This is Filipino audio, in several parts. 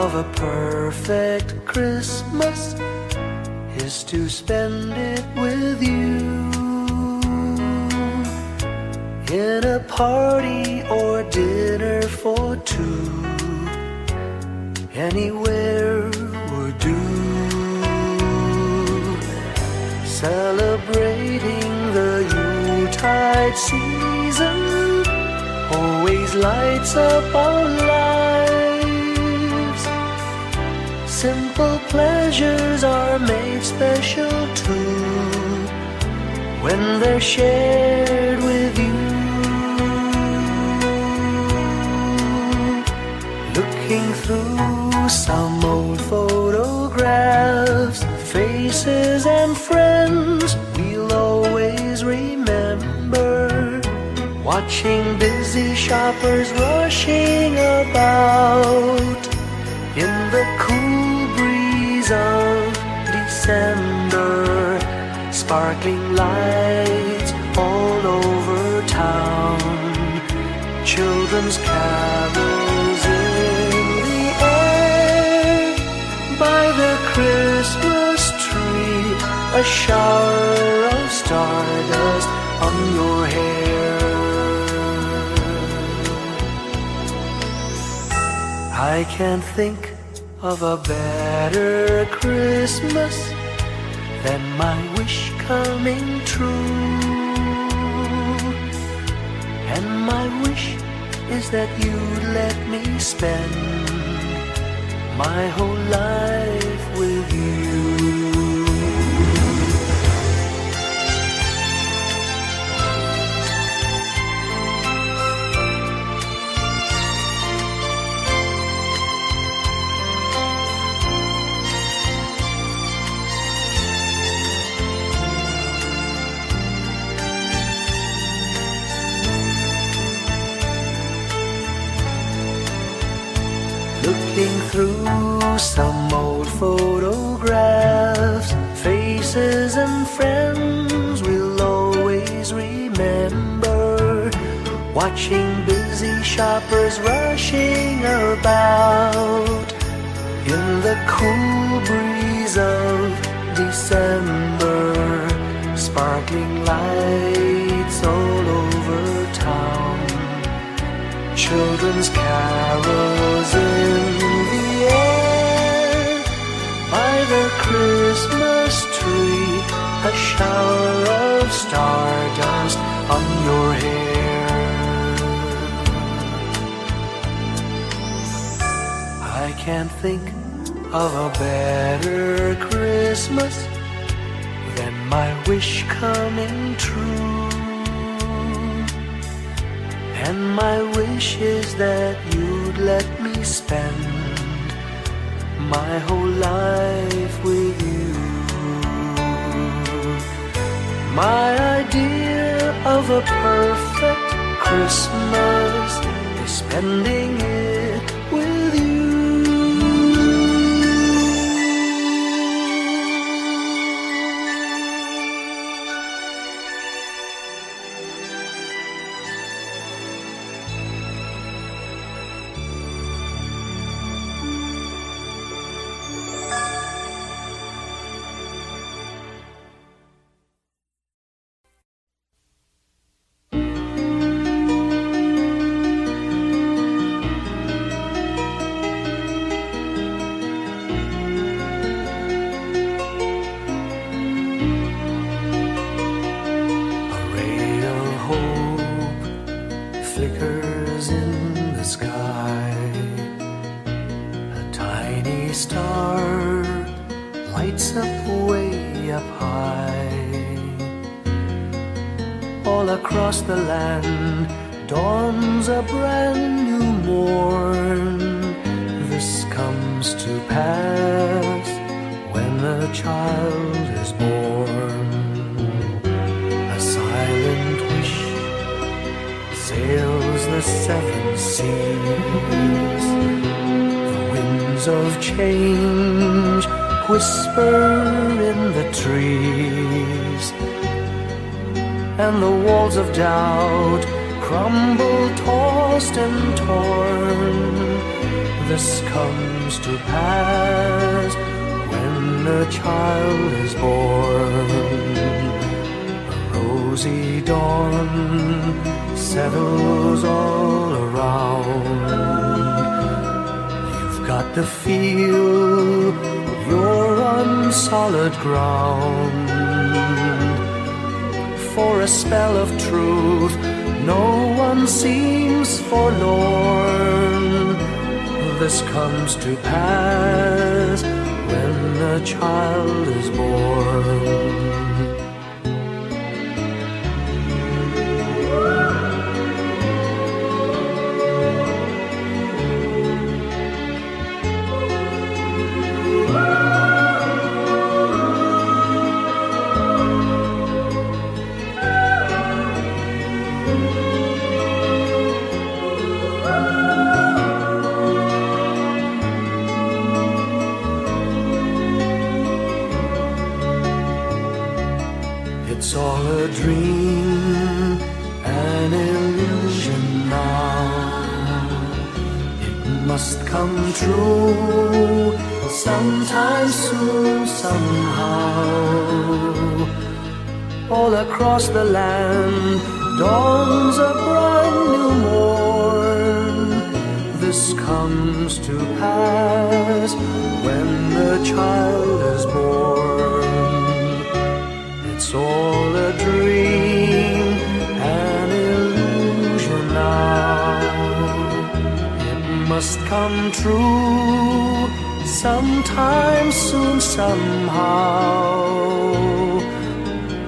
of a perfect Christmas is to spend it with you, in a party or dinner for two. Anywhere would do. Celebrating the Yuletide season always lights up our lives. Simple pleasures are made special too when they're shared with you. Looking through some old photographs, faces and friends we'll always remember. Watching busy shoppers rushing about in the cool breeze of December. Sparkling lights all over town, children's carols in the air. By the Christmas tree, a shower of stardust on your hair. I can't think of a better Christmas than my wish coming true. And my wish is that you'd let me spend my whole life with you. Looking through some old photographs, faces and friends we'll always remember. Watching busy shoppers rushing about in the cool breeze of December. Sparkling lights all over town, children's carols in the air. By the Christmas tree, a shower of stardust on your hair. I can't think of a better Christmas than my wish coming true. And my wish is that you'd let me spend my whole life with you. My idea of a perfect Christmas is spending it with you. Flickers in the sky, a tiny star lights up way up high. All across the land dawns a brand new morn. This comes to pass when a child is born. A silent wish sails the seven seas. The winds of change whisper in the trees, and the walls of doubt crumble, tossed and torn. This comes to pass when a child is born. A rosy dawn settles all around. You've got to feel you're on solid ground. For a spell of truth, no one seems forlorn. This comes to pass when a child is born. It's all a dream, an illusion now. It must come true sometime soon, somehow. All across the land dawns a brand new morn. This comes to pass when the child is born. It's all a dream, an illusion now. It must come true sometime soon, somehow.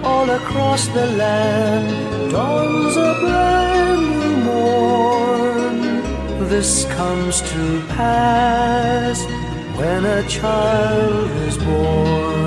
All across the land dawns a brand new morn. This comes to pass when a child is born.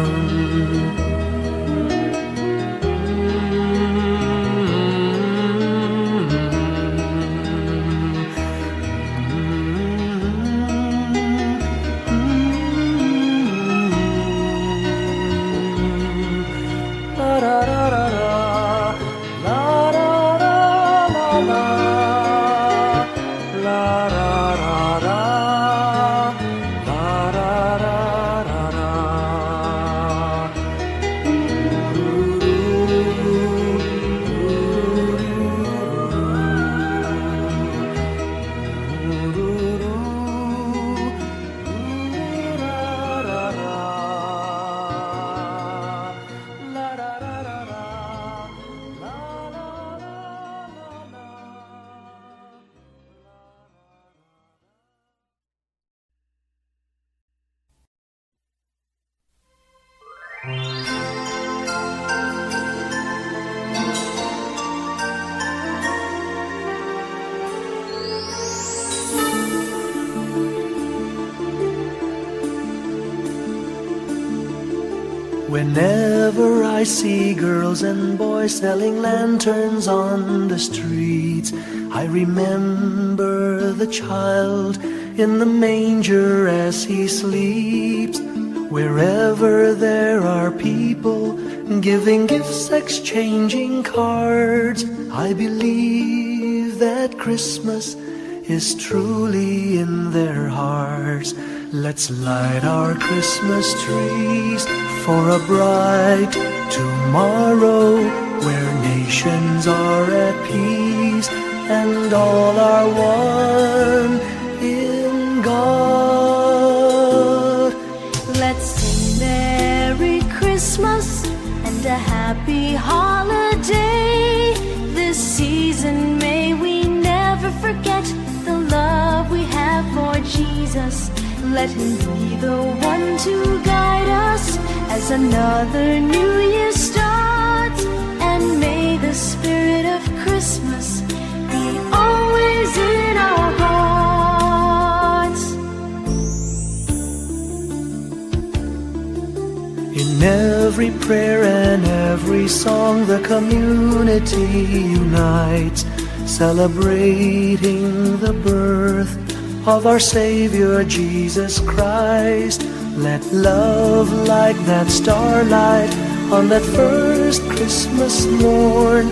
Whenever I see girls and boys selling lanterns on the streets, I remember the child in the manger as he sleeps. Wherever there are people giving gifts, exchanging cards, I believe that Christmas is truly in their hearts. Let's light our Christmas trees for a bright tomorrow, where nations are at peace and all are one in God. Let's sing Merry Christmas and a Happy Holiday. This season may we never forget the love we have for Jesus. Let Him be the one to guide us as another new year starts. And may the spirit of Christmas be always in our hearts. In every prayer and every song, the community unites, celebrating the birth of our Savior Jesus Christ. Let love like that starlight on that first Christmas morn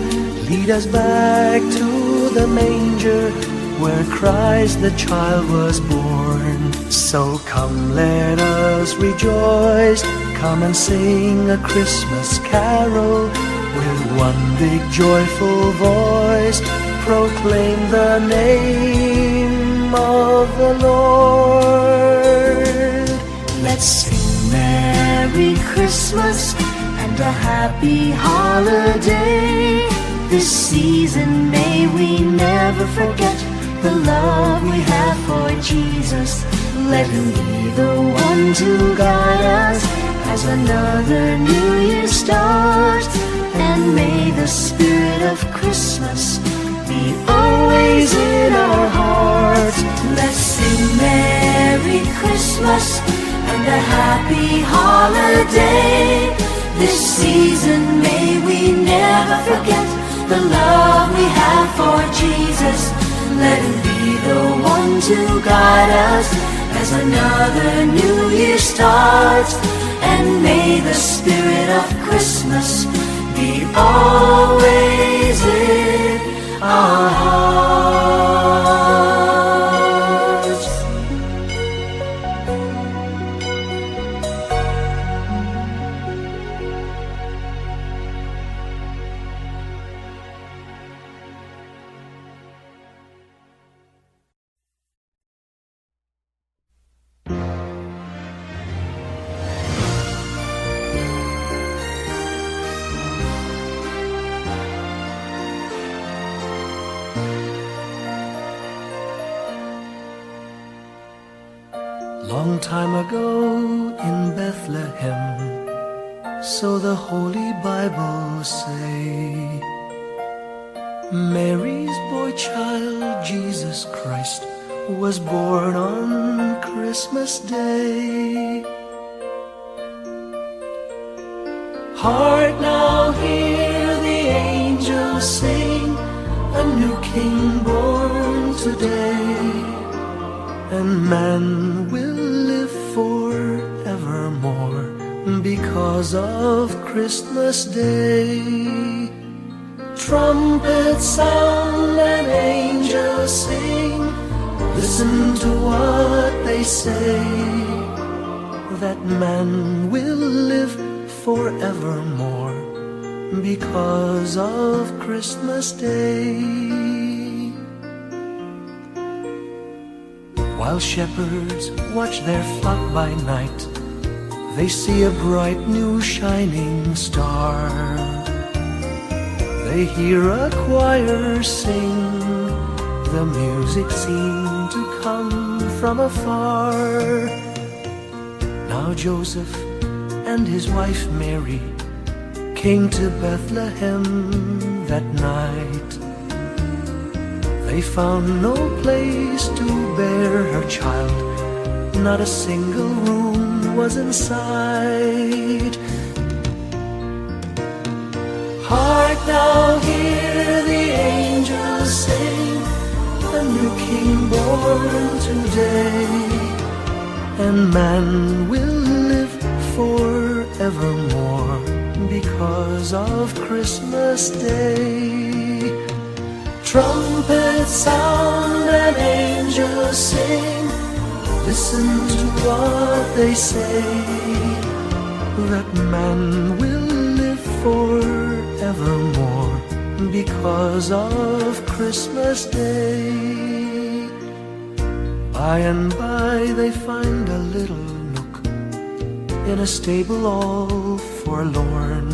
lead us back to the manger where Christ the child was born. born. So come, let us rejoice. Come and sing a Christmas carol. With one big joyful voice, proclaim the name of the Lord. Let's sing Merry Christmas and a happy holiday. This season may we never forget the love we have for Jesus. Let him be the one to guide us as another new year starts. And may the spirit of Christmas be always in our hearts. Let's sing Merry Christmas and a happy holiday. This season may we never forget the love we have for Jesus. Let him be the one to guide us as another new year starts. And may the spirit of Christmas be always in our hearts. Long time ago in Bethlehem, so the Holy Bible say, Mary's boy child, Jesus Christ, was born on Christmas Day. Heart, now hear the angels sing, a new King born today, and man will live forevermore because of Christmas Day. Trumpets sound and angels sing, listen to what they say, that man will live forevermore because of Christmas Day. While shepherds watch their flock by night, they see a bright new shining star. They hear a choir sing, the music seemed to come from afar. Now Joseph and his wife Mary came to Bethlehem that night. They found no place to bear her child, not a single room was in sight. Hark, now hear the angels sing, a new King born today, and man will live forevermore because of Christmas Day. Trumpets sound and angels sing, listen to what they say, that man will live forevermore because of Christmas Day. By and by they find a little nook in a stable all forlorn,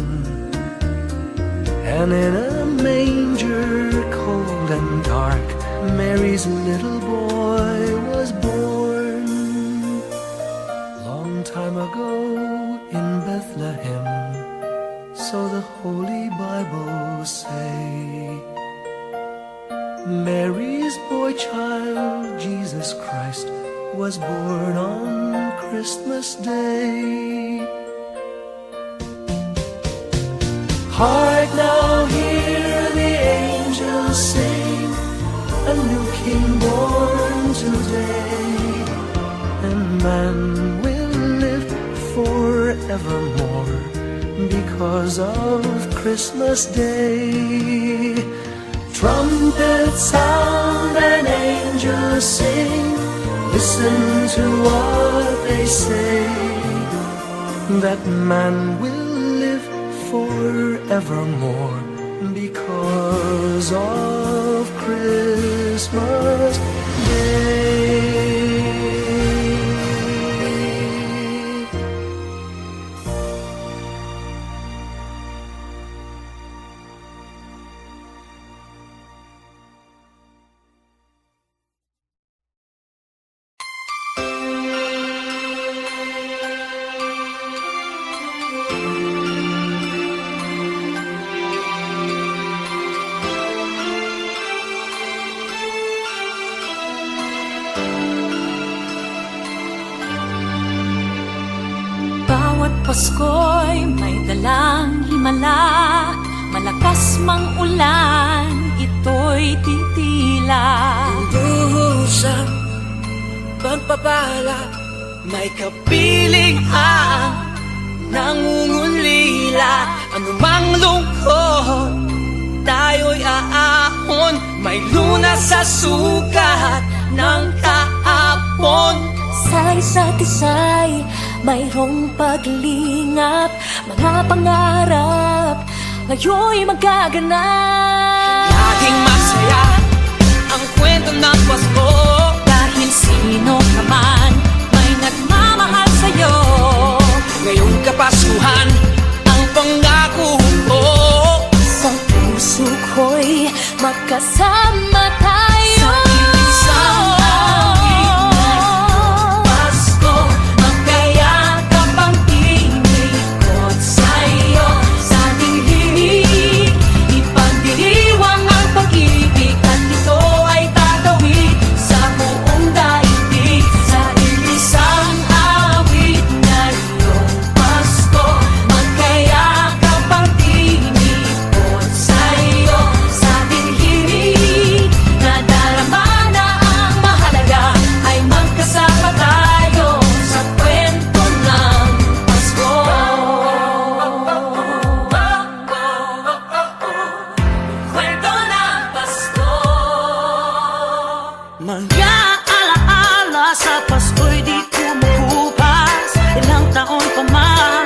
and in a manger cold and dark, Mary's little boy was born. Long time ago in Bethlehem, so the Holy Bible say, Mary's boy child, Jesus Christ, was born on Christmas Day. Hark, now hear the angels sing, a new King born today, and man will live forevermore because of Christmas Day. Trumpets sound and angels sing, listen to what they say, that man will live forevermore because of Christmas Day. Bawat Pasko'y may dalang himala, malakas mang ulan, ito'y titila. Duhusang pagpapala, may kapiling ang nangungulila. Anumang lungkot, tayo'y aahon, may lunas sa sukat ng kahapon. Sa isa't isa'y mayroong paglingap, mga pangarap ngayon'y magaganap. Laging masaya ang kwento ng Pasko, Dahil sino ka man may nagmamahal sa'yo. ngayong Kapaskuhan ang pangako ko. Sa puso ko'y magkasama tayo. Sa isang Pasko, magkayakap ang tinikot sa'yo. Sa ating himig, ipagdiriwang ang pag-ibig, at ito ay tatawid sa buong daigdig. Sa ilisang awit ngayong Pasko, magkayakap ang tinikot sa'yo. Sa ating himig, nadarama na ang mahalaga, ay magkasama tayo sa kwento ng Pasko. Kwento ng Pasko. Mga alaala sa Pasko'y di kumukupas, ilang taon pa man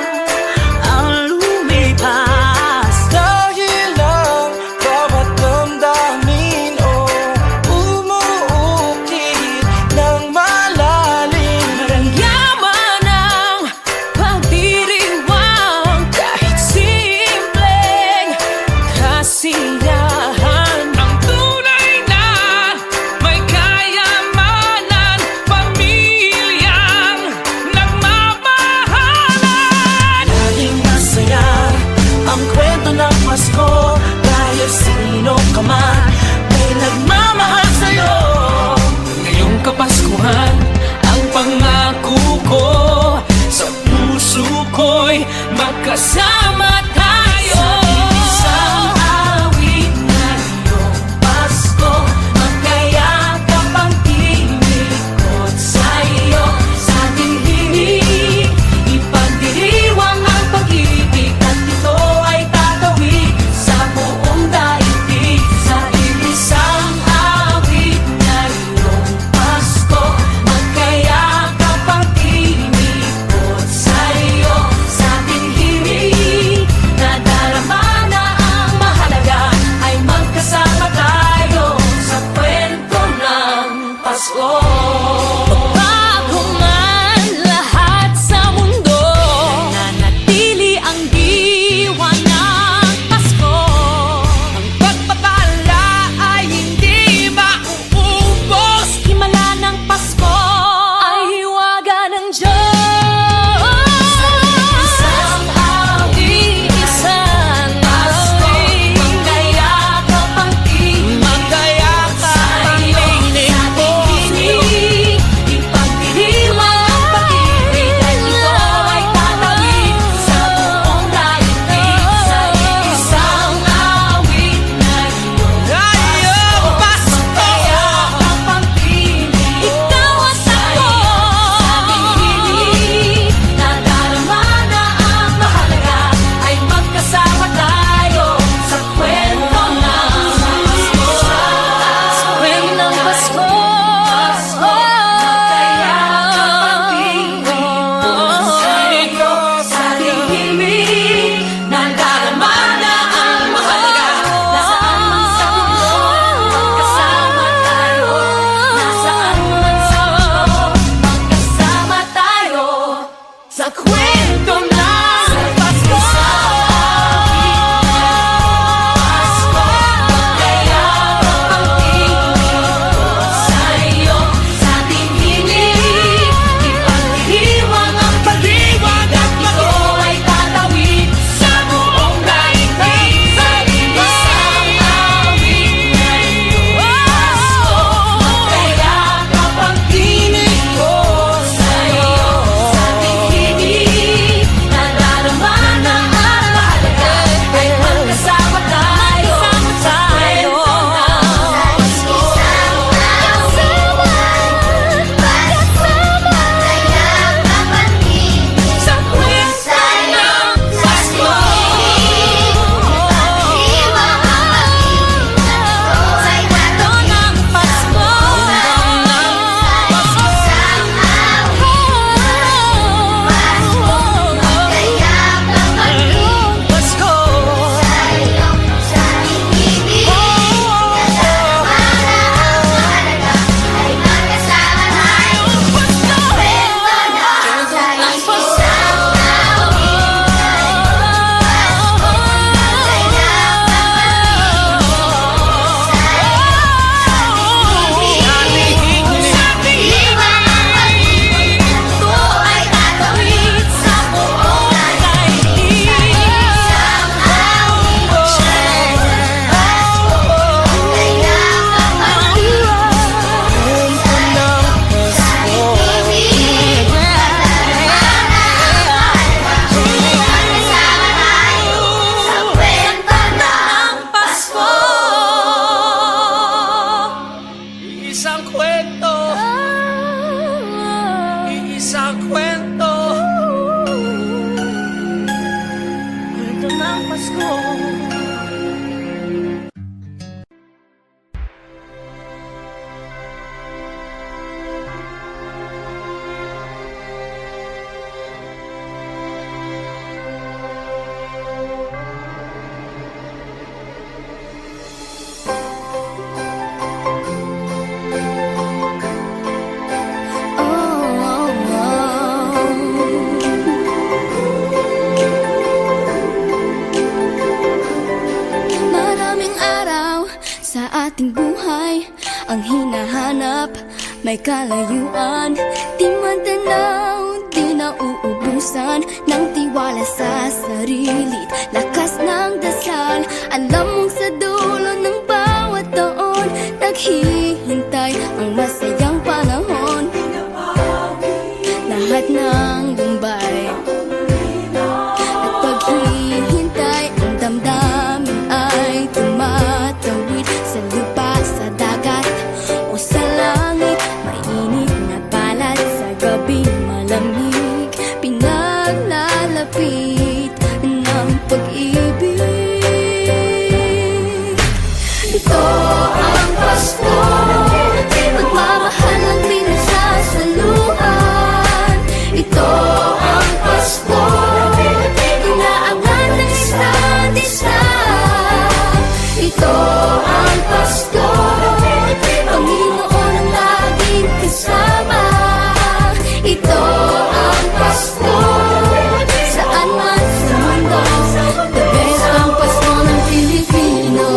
ang lumipas. Dahil ang bawat damdamin umuukit ng malalim. Yaman ang pagdiriwang, kahit simpleng kasiyahan. Ang tunay na may kayamanan, pamilyang nagmamahalan. Laging masaya ang kwento ng Pasko, dahil sino ka man may nagmamahal sa'yo. Ngayong Kapaskuhan ang pangako ko, sa puso ko'y magkasama tayo. Isang awit ngayong Pasko, magkayakap ang tinikot sa'yo. Sa ating himig, ipagdiriwang ang pag-ibig, at ito ay tatawid sa buong daigdig. Sa ilisang awit ngayong Pasko, magkayakap ang tinikot sa'yo. Sa ating himig, nadarama sa ating buhay ang hinahanap, may kalayuan, di matanaw, di nauubusan ng tiwala sa sarili't lakas ng dasal. Alam mong sa dulo ng bawat taon naghihintay ang masayang panahon. Lahat ng lumbay at paghihintay, ang damdamin ay tumatawid sa lupa, sa dagat o sa langit. Mainit na balat sa gabi malamig, pinaglalapit ng pag-ibig. Ito ang Pasko, pagmamahal ang pinagsasaluhan. Ito ang Pasko, inaangan ng isa't isa. Ito ang Pasko, Panginoon ang laging kasama. Ito ang Pasko, saan man sa mundo, the best ang Pasko ng Pilipino.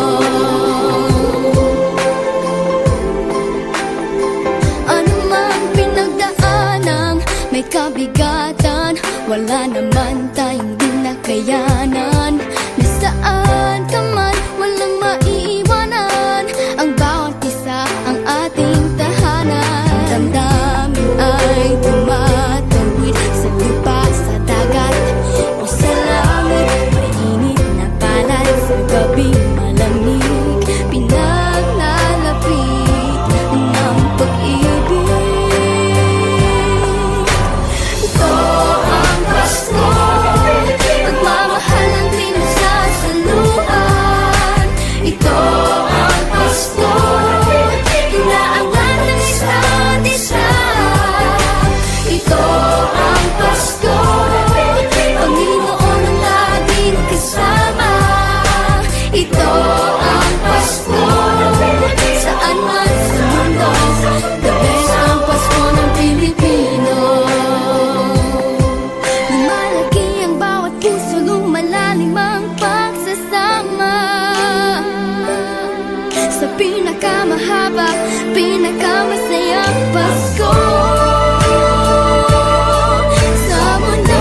Ano mang pinagdaanang may kabigatan, wala naman tayong di nakayanan. Nasaan ka man, walang maiiwanan, ang bawat isa ang ating tahanan. Damdamin ay tumatawid sa lupa, sa dagat o sa langit. Mainit na balat sa gabi malamig, pinaglalapit ng pag-ibig. Ito ang Pasko, pagmamahal ang pinagsasaluhan. Ito ang Pasko, inaangan ng isa't isa. Ito ang Pasko, Panginoon ang laging kasama. Ito ang Pasko, saan man sa mundo, the best ang Pasko ng Pilipino. Lumalaki ang bawat puso, lumalalim ang pagsasama. Sa pinakamahaba, pinakamasayang Pasko sa mundo.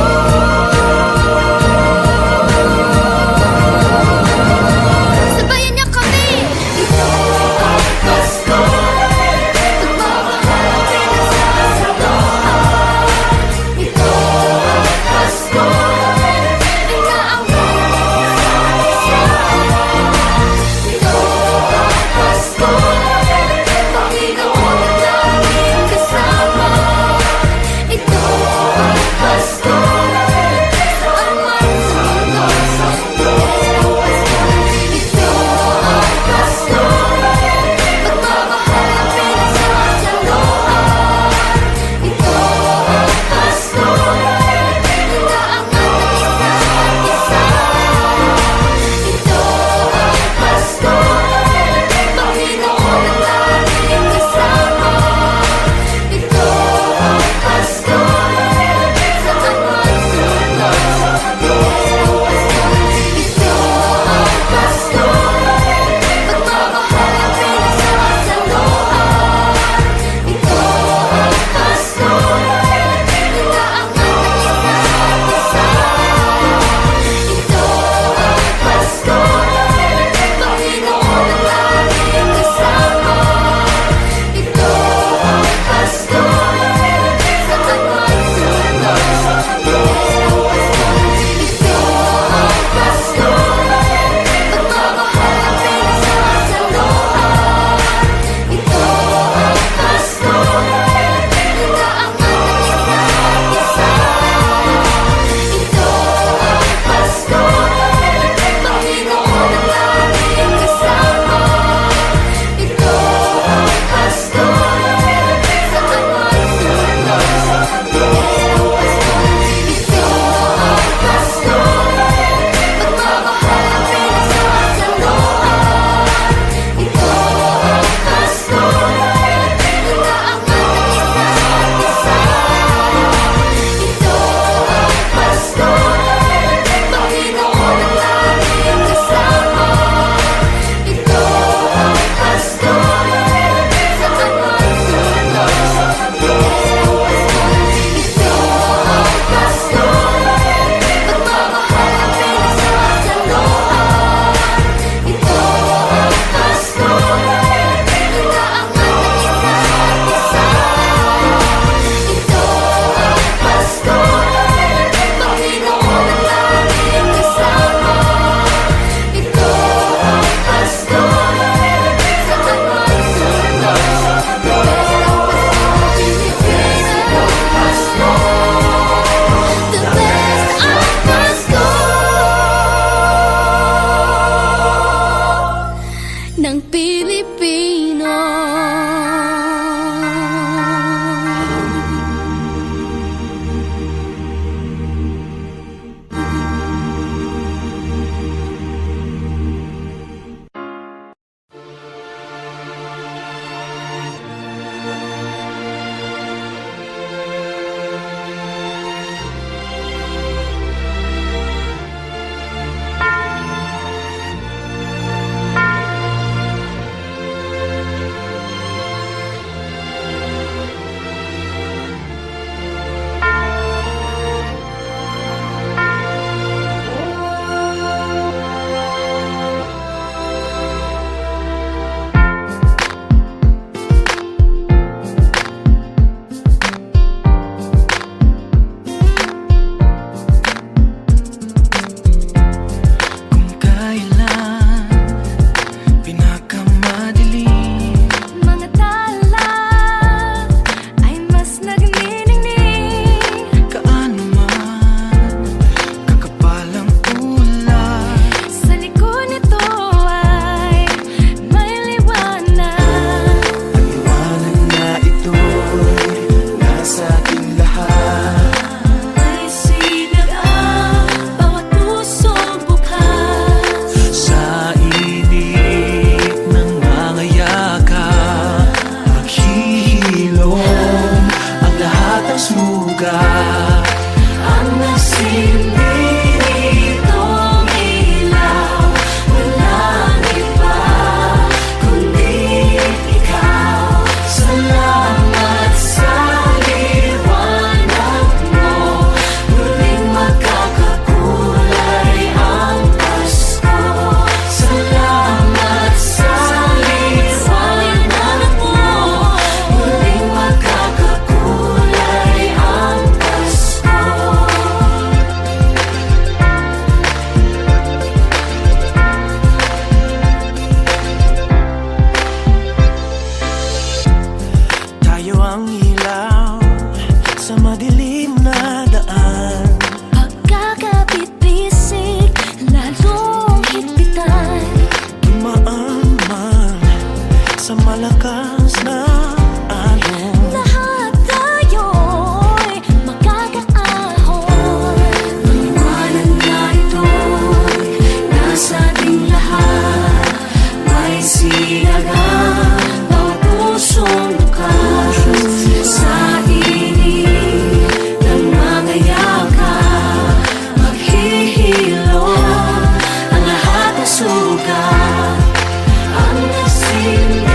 Sabayan niyo kami! Ito ang Pasko, pagmamahal ang pinagsasaluhan. Ito ang Pasko, inaangan ng isa't isa. Ito ang Pasko, Panginoon ang laging kasama. Pilipino. Kung kailan pinakamadilim, Mga tala ay mas nagniningning. kaano man kakapal ang ulap, Sa likod nito ay may liwanag. Liwanag na ito'y nasa ating lahat. May sinag ang bawat pusong bukas. Sa init ng mga yakap, maghihilom ang lahat ng sugat. Ang nasilbi nitong ilaw, walang iba kundi ikaw. Salamat sa liwanag mo, muling magkakakulay ang Pasko. Salamat sa liwanag mo, muling magkakakulay ang Pasko. tayo ang ilaw sa madilim na daan. Pagkakabit-bisig, lalong higpitan. Dumaan man sa malakas na alon, Lahat tayo'y magkakaahon. Maliwanag na ito'y nasa ating lahat. May sinagang bawat pusong bukas. Sa init ng mga yakap, maghihilom ang lahat ng sugat. Ang nasilbi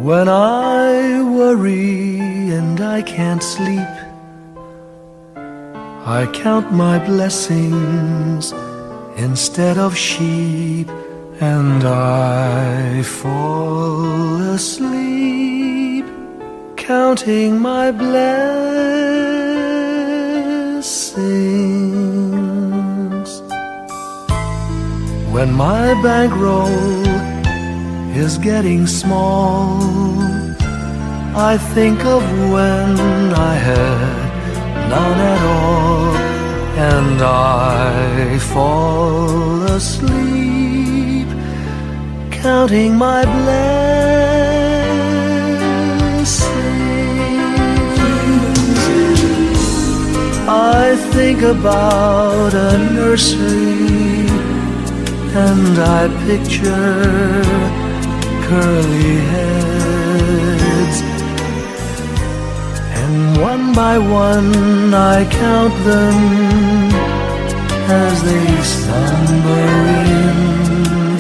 When I worry and I can't sleep, I count my blessings instead of sheep, and I fall asleep counting my blessings. When my bankroll is getting small, I think of when I had none at all, and I fall asleep counting my blessings. I think about a nursery, and I picture curly heads, and one by one I count them as they slumber in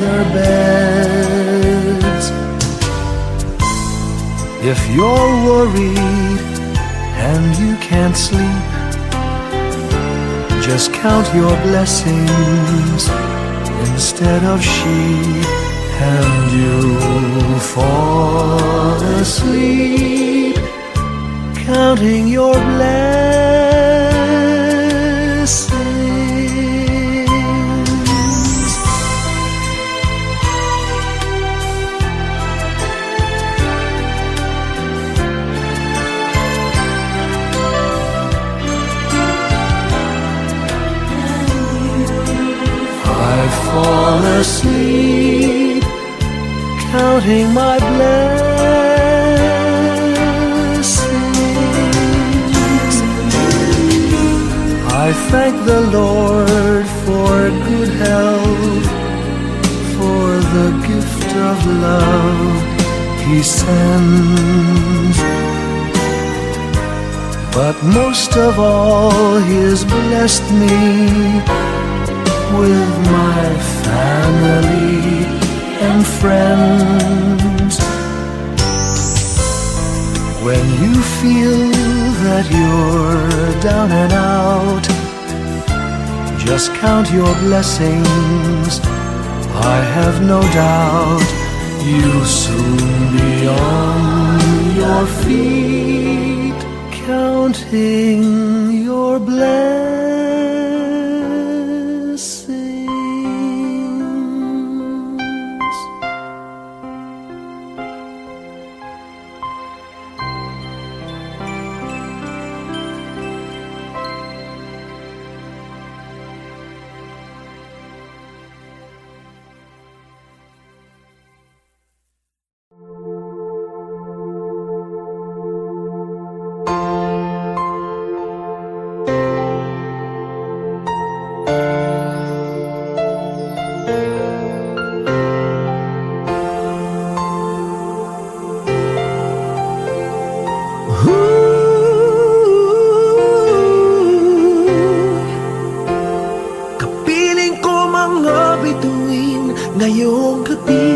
their beds. If you're worried and you can't sleep, just count your blessings instead of sheep, and you'll fall asleep counting your blessings. I fall asleep counting my blessings. I thank the Lord for good health, for the gift of love He sends. But most of all, He has blessed me with my family and friends. When you feel that you're down and out, just count your blessings. I have no doubt you'll soon be on your feet, counting your blessings. Kapiling ko mga bituin ngayong gabi,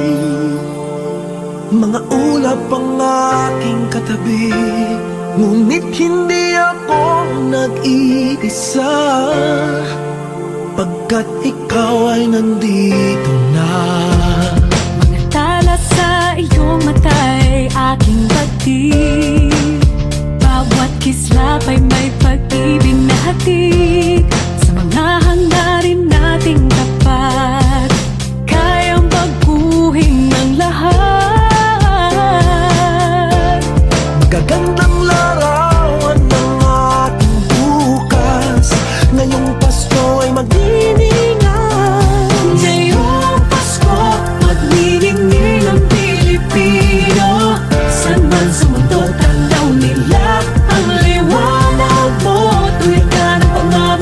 mga ulap ang aking katabi, ngunit hindi ako nag-iisa, pagkat ikaw ay nandito na. Mga tala sa iyong mata'y aking pagtig, bawat kislap ay may pag-ibig na hatid. Sa mga hangarin nating tapat, kayang baguhin ang lahat. Gagandang larawan ng ating bukas, ngayong Pasko ay magdiningan. Ngayong Pasko, magniningning ang Pilipino. San man sa mundo, tanaw nila ang liwanag mo. Tuwid ka ng pangako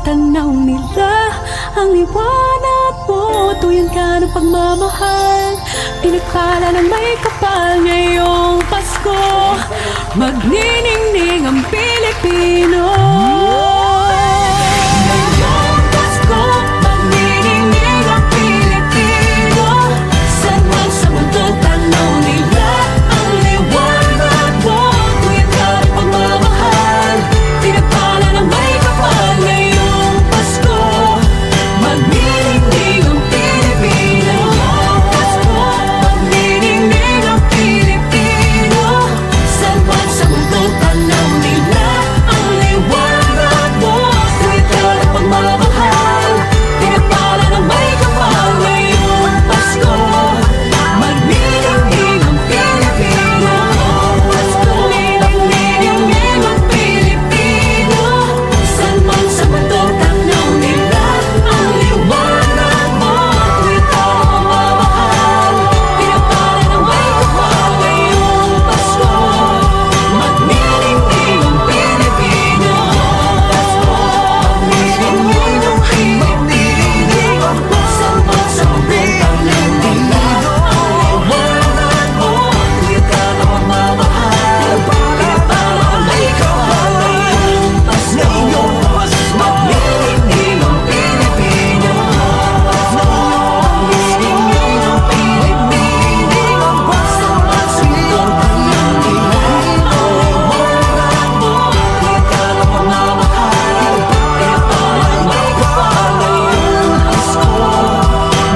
tanaw nila ang liwanag mo. Tuyan ka ng pagmamahal, pinagpala ng may kapal ngayong Pasko. Magniningning ang Pilipino. Ngayong Pasko, magniningning ang Pilipino. Saan man sa mundo tanaw nila ang liwanag mo. Tuyan ka ng pagmamahal, pinagpala ng may kapal ngayong Pasko. Magniningning ang Pilipino. Pasko, magniningning ang Pilipino. Saan man sa mundo tanaw nila ang liwanag mo. Tuwid ka ng pagmamahal, pinagpala ng may kapal ngayong Pasko. Magniningning ang Pilipino. Pasko, magniningning ang Pilipino. Saan man sa mundo tanaw nila ang liwanag mo. Tuwid ka ng pagmamahal, pinagpala ng may kapal ngayong Pasko. Magniningning ang Pilipino. Pasko, magniningning ang Pilipino. Saan man sa mundo tanaw nila ang liwanag mo. Tuwid ka ng pagmamahal, pinagpala ng may kapal ngayong Pasko. Magniningning ang Pilipino. Magniningning ang Pilipino. Saan man sa mundo tanaw nila ang liwanag mo. Tuwid ka ng pagmamahal, pinagpala ng may kapal ngayong Pasko.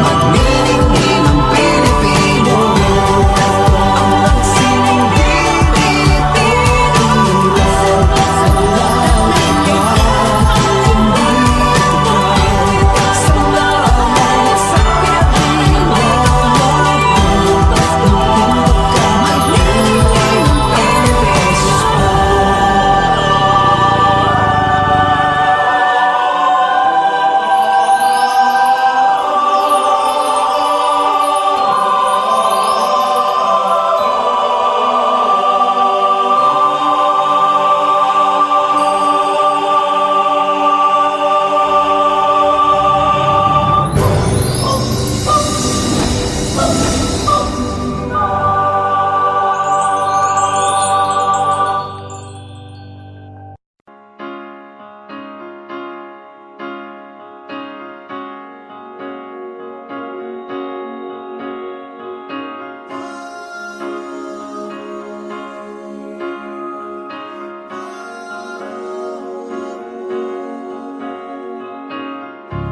Magniningning ang Pilipino. Ang sining Pilipino. Saan man sa mundo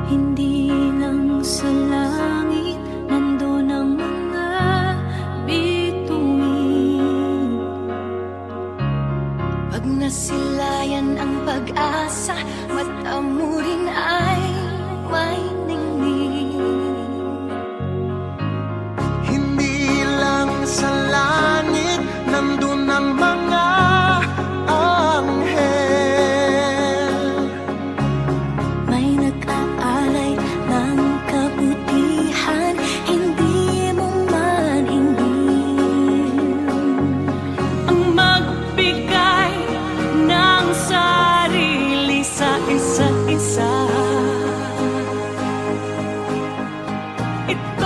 Hindi lang sa langit nandun ang mga bituin. Pag nasilayan ang pag-asa, mata mo rin ay may ningning. Hindi lang sa langit nandun ang mga anghel. May nag-aalay ng kabutihan, hindi mo man hingin. Ang magbigay ng sarili sa isa't isa. Ito